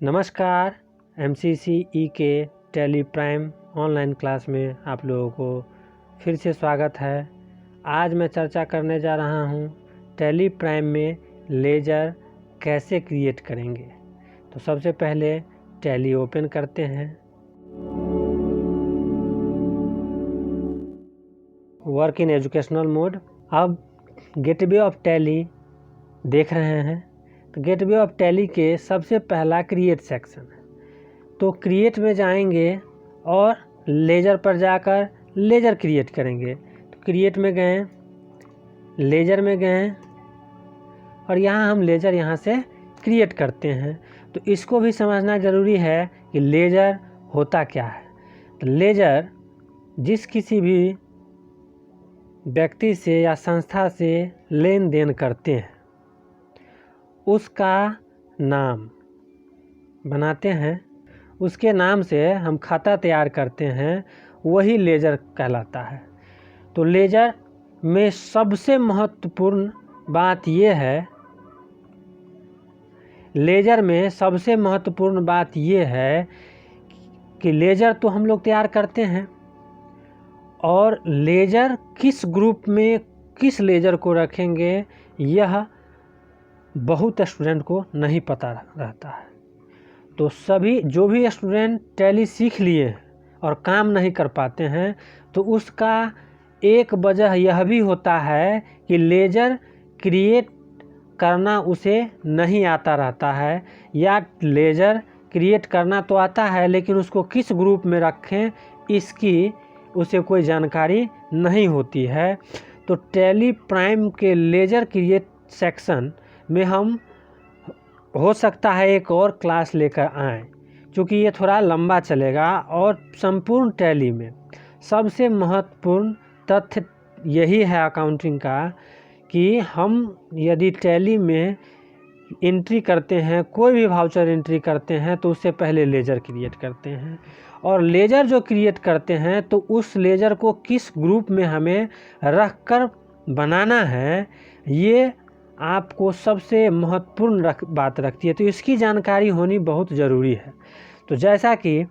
नमस्कार। MCCE के tally prime online class में आप लोगों को फिर से स्वागत है। आज मैं चर्चा करने जा रहा हूँ टैली प्राइम में लेजर कैसे क्रिएट करेंगे। तो सबसे पहले टैली ओपन करते हैं। Work in educational mode. अब गेटवे ऑफ टैली देख रहे हैं। तो गेटवे ऑफ टैली के सबसे पहला क्रिएट सेक्शन है। तो क्रिएट में जाएंगे और लेजर पर जाकर लेजर क्रिएट करेंगे। तो क्रिएट में गए, लेजर में गए और यहाँ हम लेजर यहाँ से क्रिएट करते हैं। तो इसको भी समझना ज़रूरी है कि लेजर होता क्या है। तो लेजर जिस किसी भी व्यक्ति से या संस्था से लेन देन करते हैं उसका नाम बनाते हैं, उसके नाम से हम खाता तैयार करते हैं, वही लेजर कहलाता है। तो लेजर में सबसे महत्वपूर्ण बात यह है, लेजर में सबसे महत्वपूर्ण बात यह है कि लेजर तो हम लोग तैयार करते हैं और लेजर किस ग्रुप में किस लेजर को रखेंगे यह बहुत स्टूडेंट को नहीं पता रहता है। तो सभी जो भी स्टूडेंट टैली सीख लिए हैं और काम नहीं कर पाते हैं तो उसका एक वजह यह भी होता है कि लेजर क्रिएट करना उसे नहीं आता रहता है, या लेजर क्रिएट करना तो आता है लेकिन उसको किस ग्रुप में रखें इसकी उसे कोई जानकारी नहीं होती है। तो टैली प्राइम के लेजर क्रिएट सेक्शन में हम हो सकता है एक और क्लास लेकर आएँ, क्योंकि ये थोड़ा लंबा चलेगा। और संपूर्ण टैली में सबसे महत्वपूर्ण तथ्य यही है अकाउंटिंग का कि हम यदि टैली में एंट्री करते हैं, कोई भी वाउचर एंट्री करते हैं तो उससे पहले लेजर क्रिएट करते हैं। और लेजर जो क्रिएट करते हैं तो उस लेजर को किस ग्रुप में हमें रख कर बनाना है ये आपको सबसे महत्वपूर्ण बात रखती है। तो इसकी जानकारी होनी बहुत ज़रूरी है। तो जैसा कि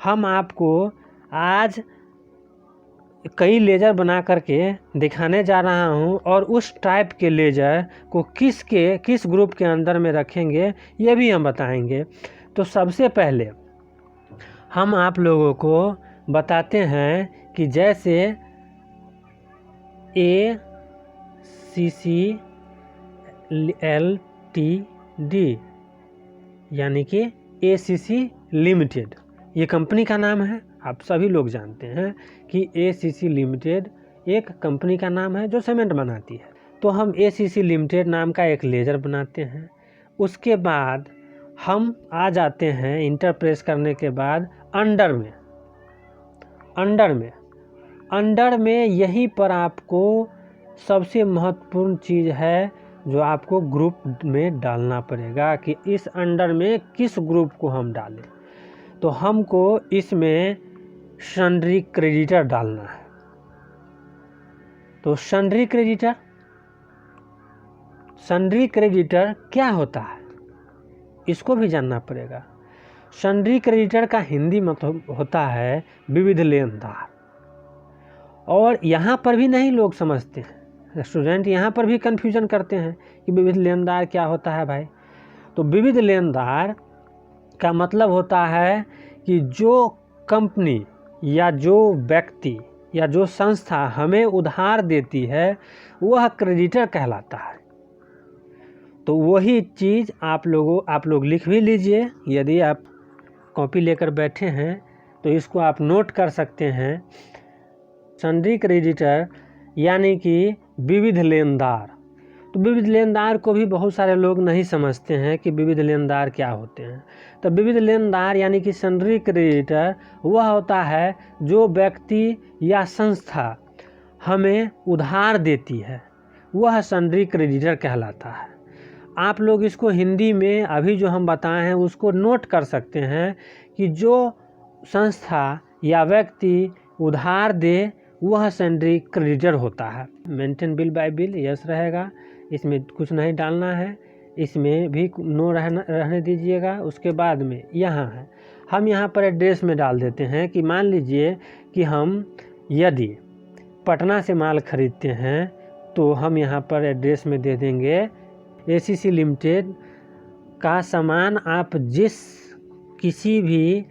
हम आपको आज कई लेजर बना करके दिखाने जा रहा हूं और उस टाइप के लेजर को किस ग्रुप के अंदर में रखेंगे ये भी हम बताएंगे। तो सबसे पहले हम आप लोगों को बताते हैं कि जैसे ACCLTD यानी कि ACC लिमिटेड, ये कंपनी का नाम है। आप सभी लोग जानते हैं कि ACC लिमिटेड एक कंपनी का नाम है जो सीमेंट बनाती है। तो हम ACC लिमिटेड नाम का एक लेजर बनाते हैं। उसके बाद हम आ जाते हैं इंटर प्रेस करने के बाद अंडर में यहीं पर आपको सबसे महत्वपूर्ण चीज़ है जो आपको ग्रुप में डालना पड़ेगा कि इस अंडर में किस ग्रुप को हम डालें। तो हमको इसमें सन्ड्री क्रेडिटर डालना है। तो सन्ड्री क्रेडिटर क्या होता है इसको भी जानना पड़ेगा। सन्ड्री क्रेडिटर का हिंदी मतलब होता है विविध लेनदार। और यहाँ पर भी नहीं लोग समझते हैं, स्टूडेंट यहाँ पर भी कन्फ्यूजन करते हैं कि विविध लेनदार क्या होता है भाई। तो विविध लेनदार का मतलब होता है कि जो कंपनी या जो व्यक्ति या जो संस्था हमें उधार देती है वह क्रेडिटर कहलाता है। तो वही चीज़ आप लोग लिख भी लीजिए। यदि आप कॉपी लेकर बैठे हैं तो इसको आप नोट कर सकते हैं। सन्ड्री क्रेडिटर यानी कि विविध लेनदार। तो विविध लेनदार को भी बहुत सारे लोग नहीं समझते हैं कि विविध लेनदार क्या होते हैं। तो विविध लेनदार यानी कि सन्ड्री क्रेडिटर वह होता है जो व्यक्ति या संस्था हमें उधार देती है, वह सन्ड्री क्रेडिटर कहलाता है। आप लोग इसको हिंदी में अभी जो हम बताए हैं उसको नोट कर सकते हैं कि जो संस्था या व्यक्ति उधार दे वह सन्ड्री क्रेडिटर होता है। Maintain bill bye bill yes रहेगा, इसमें कुछ नहीं डालना है। इसमें भी नो रहने दीजिएगा। उसके बाद में यहाँ है, हम यहाँ पर एड्रेस में डाल देते हैं कि मान लीजिए कि हम यदि पटना से माल खरीदते हैं तो हम यहाँ पर एड्रेस में दे देंगे एसीसी लिमिटेड का सामान आप जिस किसी भी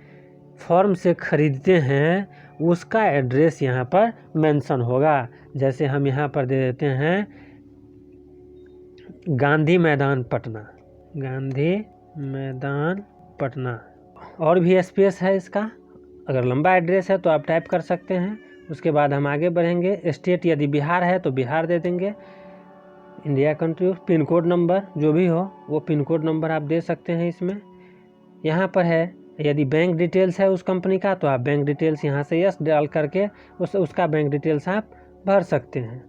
फॉर्म से खरीदते हैं उसका एड्रेस यहाँ पर मेंशन होगा। जैसे हम यहाँ पर दे देते हैं गांधी मैदान पटना, गांधी मैदान पटना। और भी स्पेस है इसका, अगर लंबा एड्रेस है तो आप टाइप कर सकते हैं। उसके बाद हम आगे बढ़ेंगे। स्टेट यदि बिहार है तो बिहार दे देंगे, India country. Pin code number जो भी हो वो पिन कोड नंबर आप दे सकते हैं इसमें। यहाँ पर है यदि बैंक डिटेल्स है उस कंपनी का तो आप बैंक डिटेल्स यहाँ से यस डाल करके उसका बैंक डिटेल्स आप भर सकते हैं।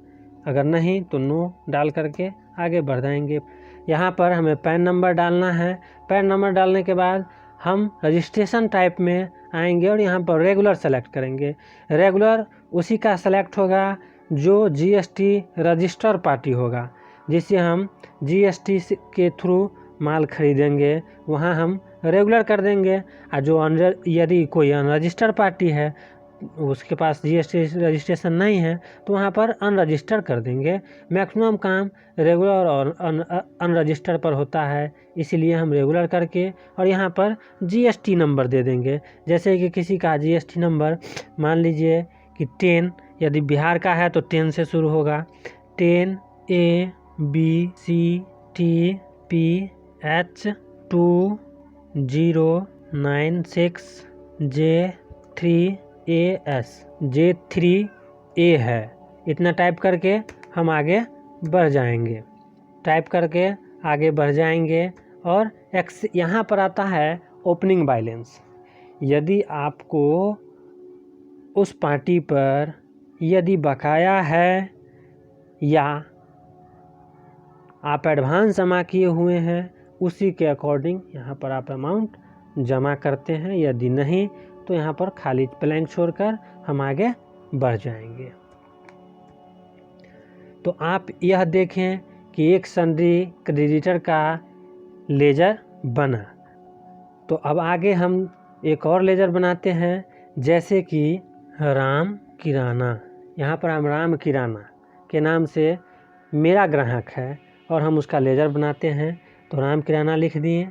अगर नहीं तो नो डाल करके आगे बढ़ जाएंगे। यहाँ पर हमें पैन नंबर डालना है। पैन नंबर डालने के बाद हम रजिस्ट्रेशन टाइप में आएंगे और यहाँ पर रेगुलर सेलेक्ट करेंगे। रेगुलर उसी का सेलेक्ट होगा जो जीएसटी रजिस्टर पार्टी होगा, जिससे हम जीएसटी के थ्रू माल खरीदेंगे, वहाँ हम रेगुलर कर देंगे। और जो यदि कोई अनरजिस्टर्ड पार्टी है उसके पास जीएसटी रजिस्ट्रेशन नहीं है तो वहाँ पर अनरजिस्टर्ड कर देंगे। मैक्सिमम काम रेगुलर और अनरजिस्टर्ड पर होता है, इसीलिए हम रेगुलर करके और यहाँ पर जीएसटी नंबर दे देंगे। जैसे कि किसी का जीएसटी नंबर मान लीजिए कि 10, यदि बिहार का है तो 10 से शुरू होगा, 10 ABCTPH 2096J3AS, J3A है। इतना टाइप करके हम आगे बढ़ जाएंगे। टाइप करके आगे बढ़ जाएंगे और यहाँ पर आता है ओपनिंग बैलेंस। यदि आपको उस पार्टी पर यदि बकाया है या आप एडवांस जमा किए हुए हैं उसी के अकॉर्डिंग यहाँ पर आप अमाउंट जमा करते हैं। यदि नहीं तो यहाँ पर खाली ब्लैंक छोड़कर हम आगे बढ़ जाएंगे। तो आप यह देखें कि एक सन्ड्री क्रेडिटर का लेजर बना। तो अब आगे हम एक और लेजर बनाते हैं, जैसे कि राम किराना। यहाँ पर हम राम किराना के नाम से मेरा ग्राहक है और हम उसका लेजर बनाते हैं। तो राम किराना लिख दिए।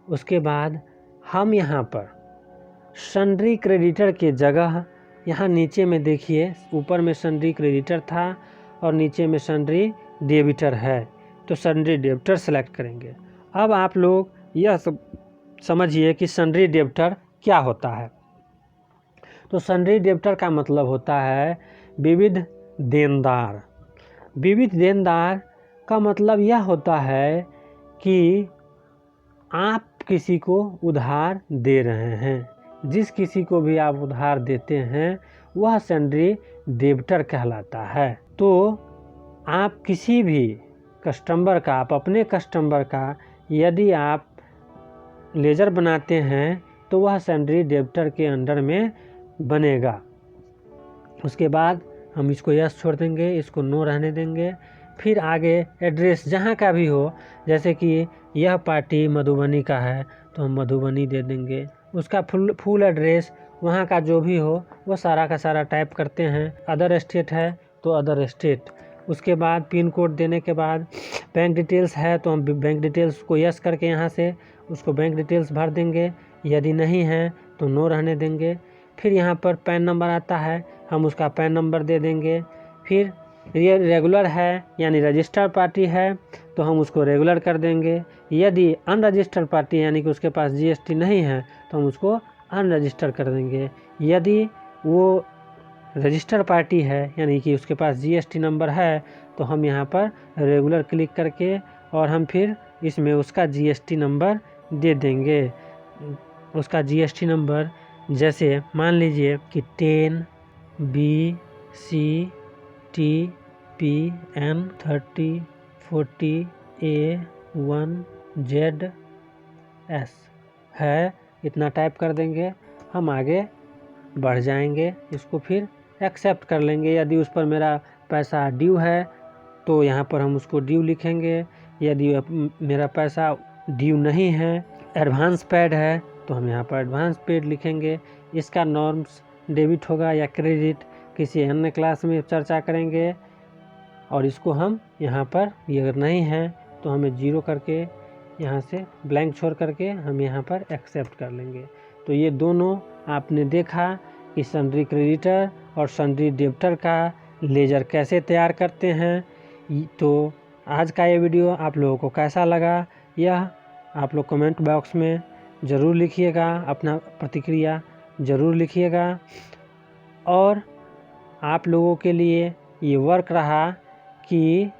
उसके बाद हम यहाँ पर सन्ड्री क्रेडिटर के जगह यहाँ नीचे में देखिए, ऊपर में सन्ड्री क्रेडिटर था और नीचे में सन्ड्री डेबिटर है, तो सन्ड्री डेबिटर सेलेक्ट करेंगे। अब आप लोग यह समझिए कि सन्ड्री डेबिटर क्या होता है। तो सन्ड्री डेबिटर का मतलब होता है विविध देनदार। विविध देनदार का मतलब यह होता है कि आप किसी को उधार दे रहे हैं, जिस किसी को भी आप उधार देते हैं वह सन्ड्री डेबिटर कहलाता है। तो आप किसी भी कस्टमर का, आप अपने कस्टमर का यदि आप लेजर बनाते हैं तो वह सन्ड्री डेबिटर के अंडर में बनेगा। उसके बाद हम इसको यस छोड़ देंगे, इसको नो रहने देंगे। फिर आगे एड्रेस जहाँ का भी हो, जैसे कि यह पार्टी मधुबनी का है तो हम मधुबनी दे देंगे। उसका फुल एड्रेस वहाँ का जो भी हो वो सारा का सारा टाइप करते हैं। अदर स्टेट है तो अदर स्टेट। उसके बाद पिन कोड देने के बाद बैंक डिटेल्स है तो हम बैंक डिटेल्स को यस करके यहाँ से उसको बैंक डिटेल्स भर देंगे। यदि नहीं है तो नो रहने देंगे। फिर यहाँ पर पैन नंबर आता है, हम उसका पैन नंबर दे देंगे। फिर ये रेगुलर है यानी रजिस्टर्ड पार्टी है तो हम उसको रेगुलर कर देंगे। यदि अनरजिस्टर्ड पार्टी यानी कि उसके पास जीएसटी नहीं है तो हम उसको अनरजिस्टर कर देंगे। यदि वो रजिस्टर्ड पार्टी है यानी कि उसके पास जीएसटी नंबर है तो हम यहाँ पर रेगुलर क्लिक करके और हम फिर इसमें उसका जीएसटी नंबर दे देंगे। उसका जीएसटी नंबर जैसे मान लीजिए कि 10BCTPN 3040A1ZS है। इतना टाइप कर देंगे, हम आगे बढ़ जाएंगे। इसको फिर एक्सेप्ट कर लेंगे। यदि उस पर मेरा पैसा ड्यू है तो यहाँ पर हम उसको ड्यू लिखेंगे। यदि मेरा पैसा ड्यू नहीं है, एडवांस पेड है, तो हम यहाँ पर एडवांस पेड लिखेंगे। इसका नॉर्म्स डेबिट होगा या क्रेडिट किसी अन्य क्लास में चर्चा करेंगे। और इसको हम यहाँ पर ये अगर नहीं है तो हमें 0 करके यहाँ से ब्लैंक छोड़ करके हम यहाँ पर एक्सेप्ट कर लेंगे। तो ये दोनों आपने देखा कि सन्ड्री क्रेडिटर और सन्ड्री डेबिटर का लेजर कैसे तैयार करते हैं। तो आज का ये वीडियो आप लोगों को कैसा लगा, यह आप लोग कमेंट बॉक्स में ज़रूर लिखिएगा, अपना प्रतिक्रिया ज़रूर लिखिएगा। और आप लोगों के लिए ये वर्क रहा कि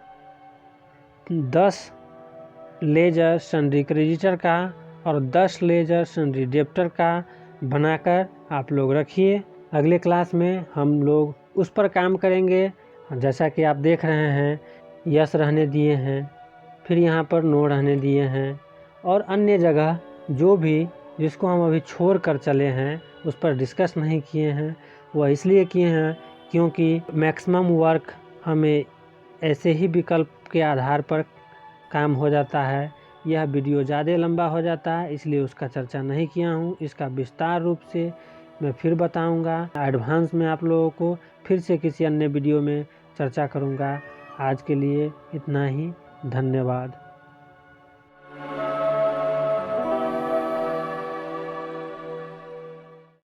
10 लेजर सन्ड्री क्रेडिटर का और 10 लेजर सन्ड्री डेबिटर का बनाकर आप लोग रखिए। अगले क्लास में हम लोग उस पर काम करेंगे। जैसा कि आप देख रहे हैं, यस रहने दिए हैं, फिर यहाँ पर नो रहने दिए हैं, और अन्य जगह जो भी जिसको हम अभी छोड़ कर चले हैं उस पर डिस्कस नहीं किए हैं। वह इसलिए किए हैं क्योंकि मैक्सिमम वर्क हमें ऐसे ही विकल्प के आधार पर काम हो जाता है। यह वीडियो ज़्यादा लंबा हो जाता है, इसलिए उसका चर्चा नहीं किया हूँ। इसका विस्तार रूप से मैं फिर बताऊँगा एडवांस में, आप लोगों को फिर से किसी अन्य वीडियो में चर्चा करूँगा। आज के लिए इतना ही, धन्यवाद।